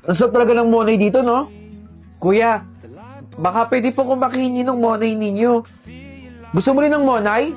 Ang sarap talaga ng monay dito, no? Kuya, baka pwede po kong makihingi ng monay ninyo. Gusto mo rin ng monay?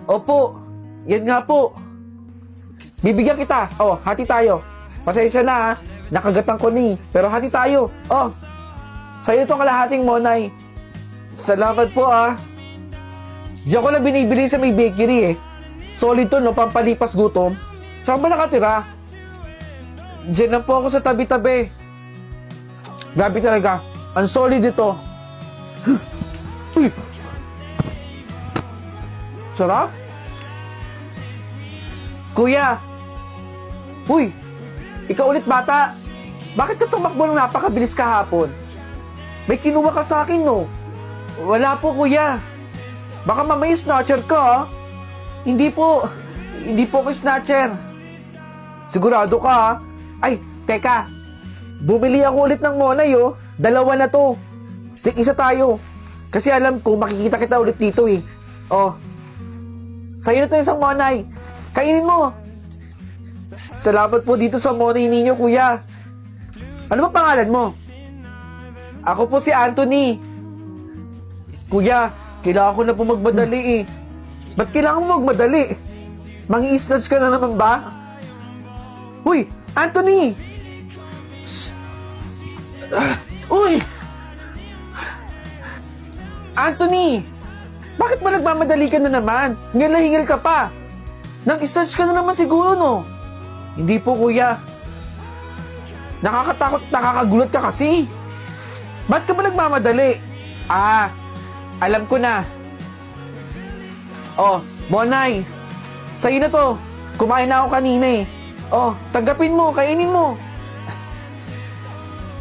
Opo, yan nga po. Bibigyan kita. Oh, hati tayo. Pasensya na ha. Nakagatan ko ni. Pero hati tayo. Oh, sa'yo itong kalahating monay. Salamat po ah. Diyan ko lang binibili sa may bakery eh. Solid to no, pampalipas gutom. Saan ba nakatira? Diyan lang po ako sa tabi-tabi. Grabe talaga. Ang solid ito. Uy! Sarap? Kuya! Uy! Ikaw ulit bata! Bakit ka tumakbo ng napakabilis kahapon? May kinuha ka sa akin, no? Wala po, kuya. Baka mamaya snatcher ka, ha? Hindi po ako snatcher. Sigurado ka, ha? Ay, teka. Bumili ako ulit ng monay, oh. 2 na to. Isa tayo. Kasi alam ko, makikita kita ulit dito, eh. Oh. Sa'yo na to isang monay. Kainin mo. Salamat po dito sa monay ninyo, kuya. Ano ba pangalan mo? Ako po si Anthony. Kuya, kailangan ko na po magmadali eh. Ba't kailangan mo magmadali? Mangi-snatch ka na naman ba? Uy, Anthony! Shh. Uy! Anthony! Bakit ba nagmamadali ka na naman? Hingal ka pa. Nang-snatch ka na naman siguro, no? Hindi po, kuya. Nakakatakot, nakakagulat ka kasi. Ba't ka ba nagmamadali? Ah, alam ko na. Oh, Monay. Sa'yo na to. Kumain na ako kanina eh. Oh, tanggapin mo, kainin mo.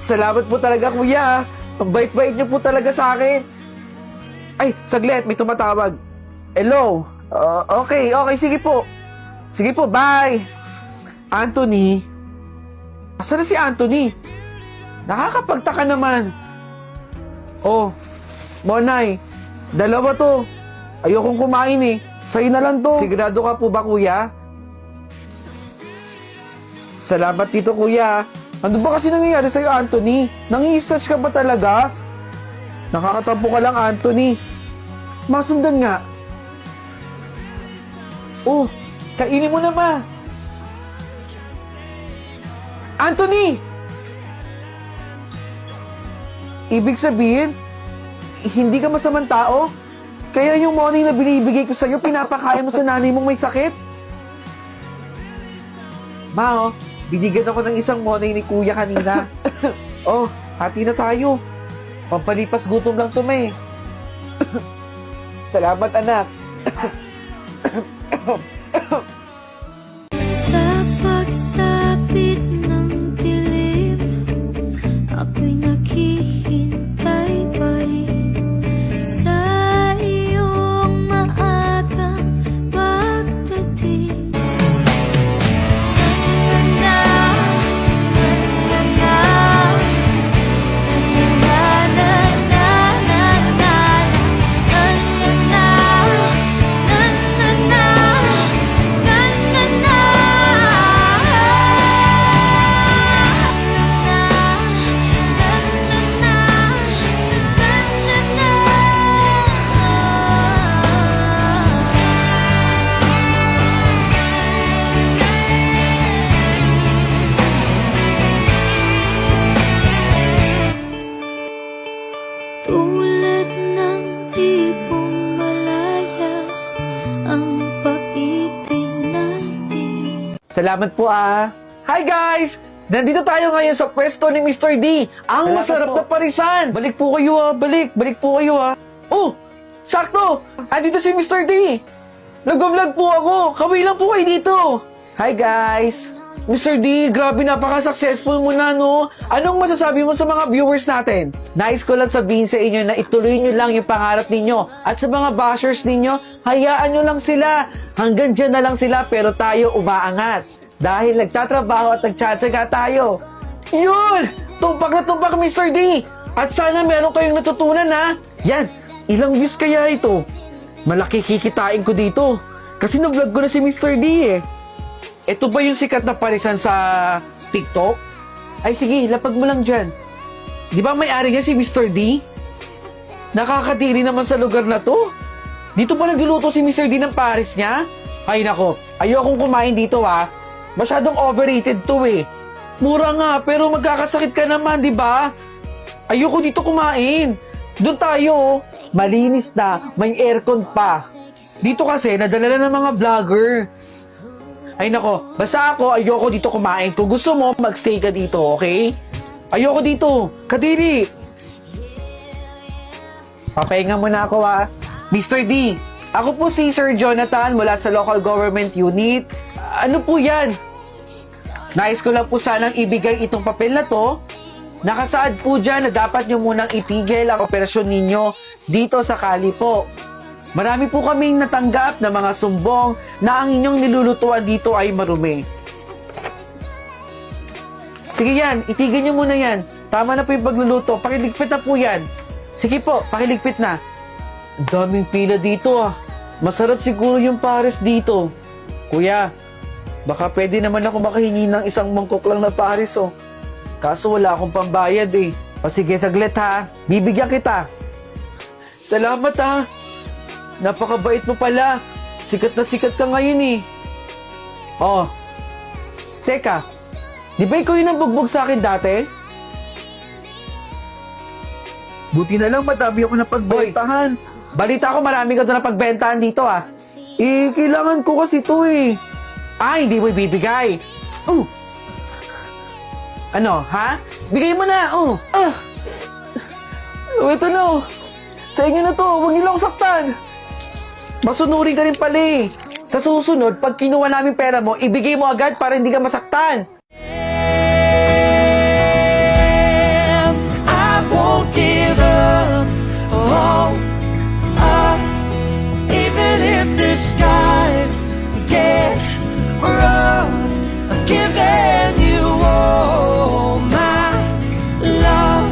Salamat po talaga, kuya. Ang bait-bait niyo po talaga sa akin. Ay, saglit, may tumatawag. Hello? Okay, sige po. Sige po, bye. Anthony? Asan na si Anthony? Nakakapagtaka naman. Oh, Monay, 2 to. Ayokong kumain eh. Sa'yo na lang to. Sigurado ka po ba, kuya? Salamat dito, kuya. Ano ba kasi nangyayari sa'yo, Anthony? Nangi-snatch ka ba talaga? Nakakatampo ka lang, Anthony. Masundan nga. Oh, kainin mo na ba? Anthony! Ibig sabihin, hindi ka masamang tao? Kaya yung money na binibigay ko sa'yo, pinapakain mo sa nanay mong may sakit? Ma, oh, binigyan ako ng isang money ni kuya kanina. Oh, hati na tayo. Pampalipas gutom lang to, may. Salamat, anak. Sa pagsapit ng dilim, ako'y naghihintay pa rin sa iyong maagang pagdating. Tulad ng tipong malaya ang pag-ibig natin. Salamat po ah. Hi guys! Nandito tayo ngayon sa pwesto ni Mr. D. Ang Salamat masarap po. na parisan. Balik po kayo ah. Balik po kayo ah. Oh! Sakto! Andito si Mr. D. Nag-vlog po ako. Kaway lang po kayo dito. Hi guys! Mr. D, grabe napaka-successful mo na, no? Anong masasabi mo sa mga viewers natin? Nais ko lang sabihin sa inyo na ituloy nyo lang yung pangarap ninyo. At sa mga bashers ninyo, hayaan nyo lang sila. Hanggang dyan na lang sila pero tayo umaangat. Dahil nagtatrabaho at nagtsatsaga tayo. Yun! Tumpak na tumpak, Mr. D! At sana meron kayong natutunan, ha? Yan! Ilang views kaya ito? Malaki kikitain ko dito. Kasi na-vlog ko na si Mr. D, eh. Ito ba yung sikat na parisan sa TikTok? Ay sige, lapag mo lang dyan. Di ba may-ari niya si Mr. D? Nakakadiri naman sa lugar na to. Dito pa nagluluto si Mr. D ng pares niya? Ay nako, ayokong kumain dito ha. Masyadong overrated to eh. Mura nga, pero magkakasakit ka naman, di ba? Ayoko dito kumain. Doon tayo, oh. Malinis na, may aircon pa. Dito kasi, nadala na ng mga vlogger. Ay nako, basta ako, ayoko dito kumain. Kung gusto mo, magstay ka dito, okay? Ayoko dito. Kadiri. Papahinga muna ako ha. Mr. D, ako po si Sir Jonathan mula sa Local Government Unit. Ano po yan? Nais ko lang po sanang ibigay itong papel na to. Nakasaad po dyan na dapat nyo munang itigil ang operasyon ninyo dito sa Kali po. Marami po kaming natanggap na mga sumbong na ang inyong nilulutuan dito ay marumi. Sige yan, itigil nyo muna yan. Tama na po yung pagluluto. Pakiligpit na po yan. Sige po, pakiligpit na. Ang daming pila dito ah. Masarap siguro yung pares dito. Kuya, baka pwede naman ako makahingi ng isang mangkok lang na pares oh. Kaso wala akong pambayad eh. O sige, saglit ha. Bibigyan kita. Salamat ha. Napakabait mo pala. Sikat na sikat ka ngayon eh. Oh. Teka. Di ba ikaw yung nabugbog sa akin dati? Buti na lang madami ako napagbentahan. Balita ko marami ka doon na pagbentahan dito ah. Eh, kailangan ko kasi to eh. Ay, hindi mo ibibigay. Ano, ha? Bigay mo na, Ito na. Sa inyo na to. Huwag niyo lang saktan. Masunurin ka rin pala eh. Sa susunod, pag kinuha namin pera mo, ibigay mo agad para hindi ka masaktan. I won't give up on us, even if the skies get rough. I'm giving you all my love.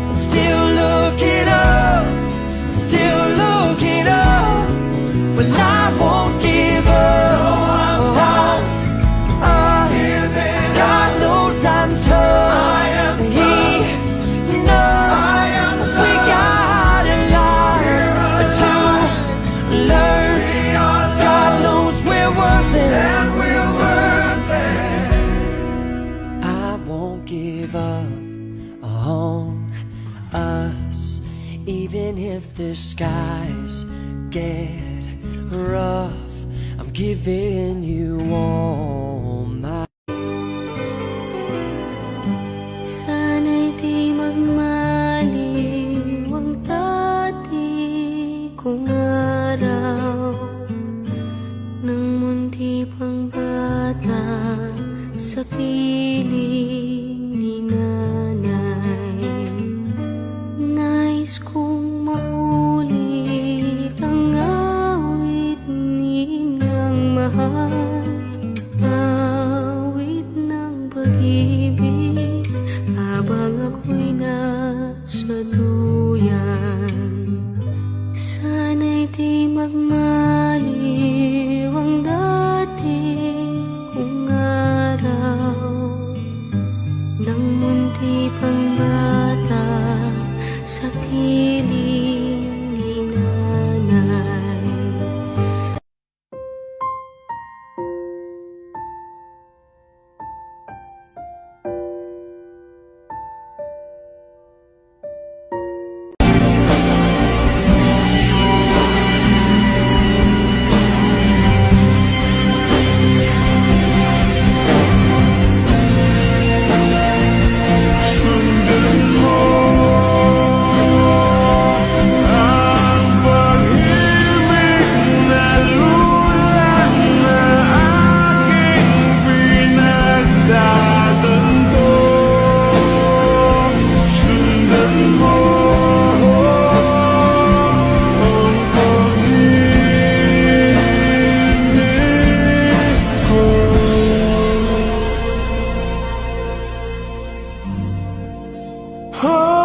I'm still looking up, still looking up. Well, I won't give up on us. God knows I'm tough. He knows we got a lot to learn. God knows we're worth it, and we're worth it. I won't give up on us, even if the skies get rough. I'm giving you all my. Sana'y di magmaliw ang dati kong araw nang munti pang bata sa piling ni nanay. Nais kong maulit ang awit ni ng mahal, awit ng pag-ibig habang ako'y nasa duyan. Sana'y di magmaliw ang dati kong araw nang munti pang bata sa piling ni nanay. Oh